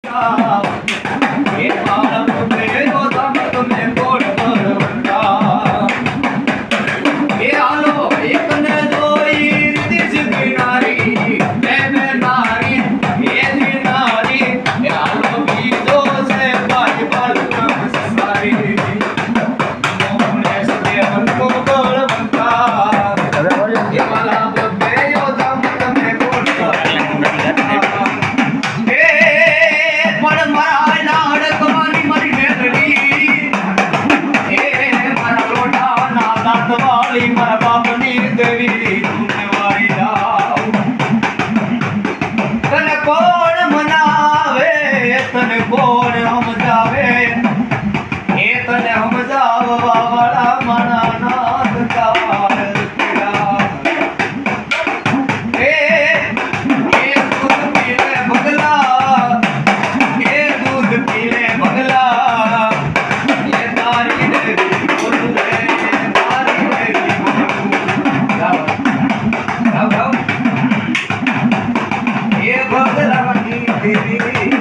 ये आलम में जो दम तुम्हें बोल बंदा ये आलो एक ने जोई दिस किनारी मैं नारी ये नारी ये आलो भी दो से बाई बाल सारी मोहने से मन को बोल बंदा ये वाला बब्बे जो दम तुम्हें बोल मारा बाप ने देवी वाली जाओ तन कौन मनावे तन कौन हम जावे ए तन हम जाव बाबा मना नाथ काल तेरा ए दूध पीले बगला ए दूध पीले बगला ये तारी देवी बोल रे ये बगला की तेरी